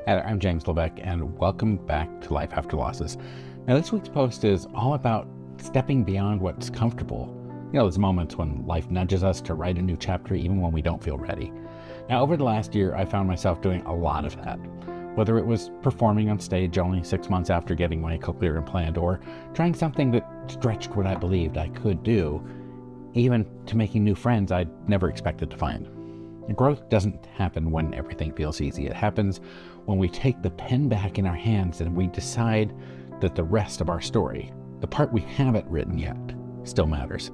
Hi there, I'm James Lebeck, and welcome back to Life After Losses. Now, this week's post is all about stepping beyond what's comfortable. Those moments when life nudges us to write a new chapter even when we don't feel ready. Now, over the last year, I found myself doing a lot of that. Whether it was performing on stage only 6 months after getting my cochlear implant, or trying something that stretched what I believed I could do, even to making new friends I'd never expected to find. Growth doesn't happen when everything feels easy. It happens when we take the pen back in our hands and we decide that the rest of our story, the part we haven't written yet, still matters.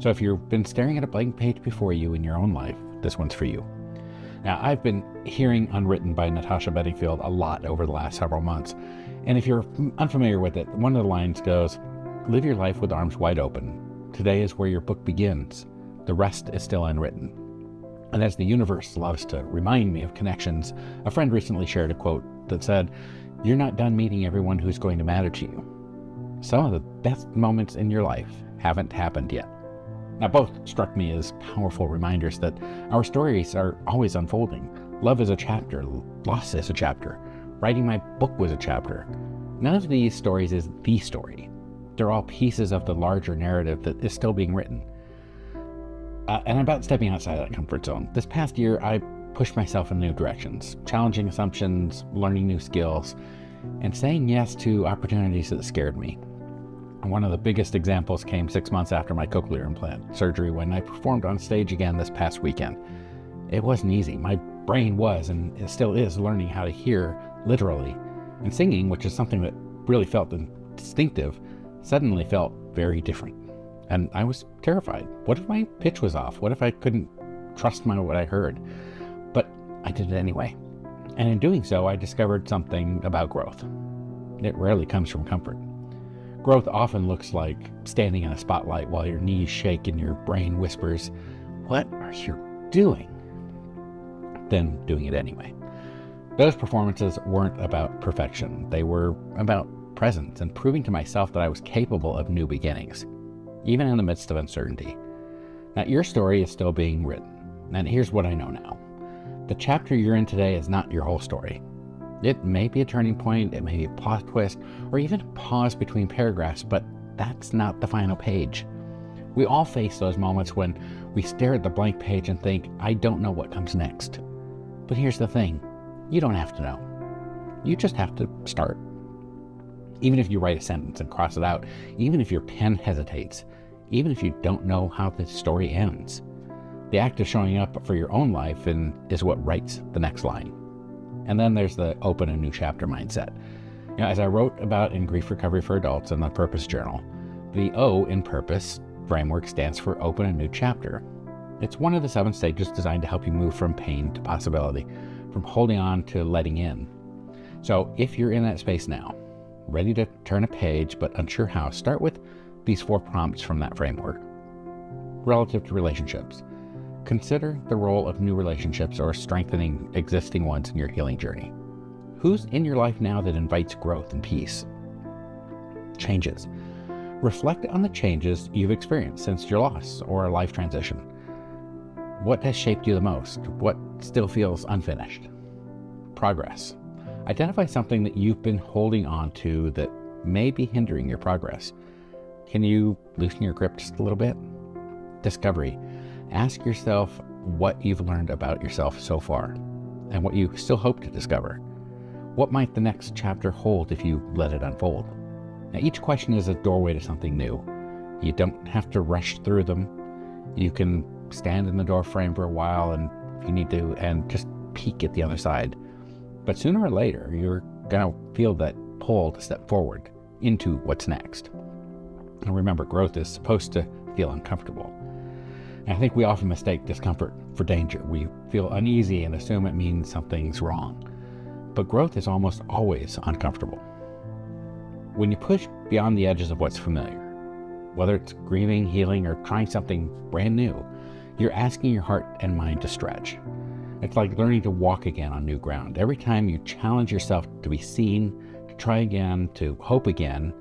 So if you've been staring at a blank page before you in your own life, this one's for you. Now, I've been hearing Unwritten by Natasha Bedingfield a lot over the last several months. And if you're unfamiliar with it, one of the lines goes, "Live your life with arms wide open. Today is where your book begins. The rest is still unwritten." And as the universe loves to remind me of connections, a friend recently shared a quote that said, "You're not done meeting everyone who's going to matter to you." Some of the best moments in your life haven't happened yet. Now, both struck me as powerful reminders that our stories are always unfolding. Love is a chapter, loss is a chapter, writing my book was a chapter. None of these stories is the story. They're all pieces of the larger narrative that is still being written. And about stepping outside that comfort zone. This past year, I pushed myself in new directions, challenging assumptions, learning new skills, and saying yes to opportunities that scared me. And one of the biggest examples came 6 months after my cochlear implant surgery, when I performed on stage again this past weekend. It wasn't easy. My brain was, and it still is, learning how to hear literally. And singing, which is something that really felt instinctive, suddenly felt very different. And I was terrified. What if my pitch was off? What if I couldn't trust what I heard? But I did it anyway. And in doing so, I discovered something about growth. It rarely comes from comfort. Growth often looks like standing in a spotlight while your knees shake and your brain whispers, "What are you doing?" Then doing it anyway. Those performances weren't about perfection. They were about presence and proving to myself that I was capable of new beginnings, even in the midst of uncertainty. Now, your story is still being written, and here's what I know now. The chapter you're in today is not your whole story. It may be a turning point, it may be a plot twist, or even a pause between paragraphs, but that's not the final page. We all face those moments when we stare at the blank page and think, "I don't know what comes next." But here's the thing, you don't have to know. You just have to start. Even if you write a sentence and cross it out, even if your pen hesitates, even if you don't know how the story ends, the act of showing up for your own life is what writes the next line. And then there's the open a new chapter mindset. As I wrote about in Grief Recovery for Adults in the Purpose Journal, the O in Purpose framework stands for open a new chapter. It's one of the 7 stages designed to help you move from pain to possibility, from holding on to letting in. So if you're in that space now, ready to turn a page but unsure how, start with these 4 prompts from that framework. Relative to relationships, consider the role of new relationships or strengthening existing ones in your healing journey. Who's in your life now that invites growth and peace? Changes. Reflect on the changes you've experienced since your loss or a life transition. What has shaped you the most? What still feels unfinished? Progress. Identify something that you've been holding on to that may be hindering your progress. Can you loosen your grip just a little bit? Discovery. Ask yourself what you've learned about yourself so far and what you still hope to discover. What might the next chapter hold if you let it unfold? Now, each question is a doorway to something new. You don't have to rush through them. You can stand in the door frame for a while and if you need to, and just peek at the other side. But sooner or later, you're going to feel that pull to step forward into what's next. And remember, growth is supposed to feel uncomfortable. And I think we often mistake discomfort for danger. We feel uneasy and assume it means something's wrong. But growth is almost always uncomfortable. When you push beyond the edges of what's familiar, whether it's grieving, healing, or trying something brand new, you're asking your heart and mind to stretch. It's like learning to walk again on new ground. Every time you challenge yourself to be seen, to try again, to hope again,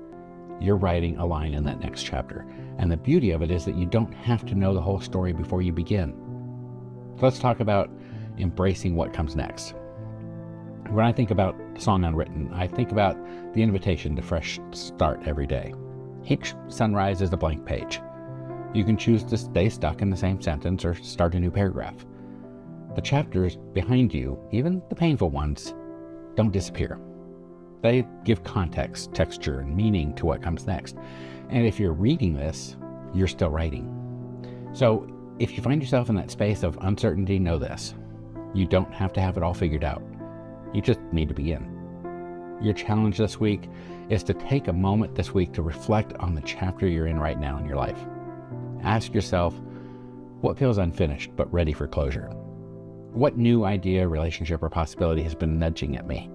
you're writing a line in that next chapter. And the beauty of it is that you don't have to know the whole story before you begin. So let's talk about embracing what comes next. When I think about the song Unwritten, I think about the invitation to fresh start every day. Each sunrise is a blank page. You can choose to stay stuck in the same sentence or start a new paragraph. The chapters behind you, even the painful ones, don't disappear. They give context, texture, and meaning to what comes next. And if you're reading this, you're still writing. So if you find yourself in that space of uncertainty, know this: you don't have to have it all figured out. You just need to begin. Your challenge this week is to take a moment this week to reflect on the chapter you're in right now in your life. Ask yourself, what feels unfinished but ready for closure? What new idea, relationship, or possibility has been nudging at me?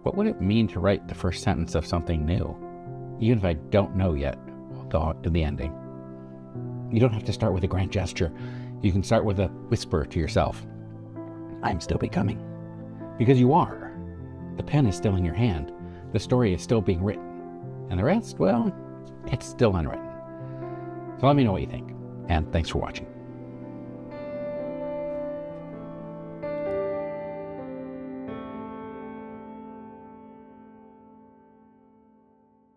What would it mean to write the first sentence of something new? Even if I don't know yet the ending. You don't have to start with a grand gesture. You can start with a whisper to yourself. I'm still becoming. Because you are. The pen is still in your hand. The story is still being written. And the rest, well, it's still unwritten. So let me know what you think. And thanks for watching.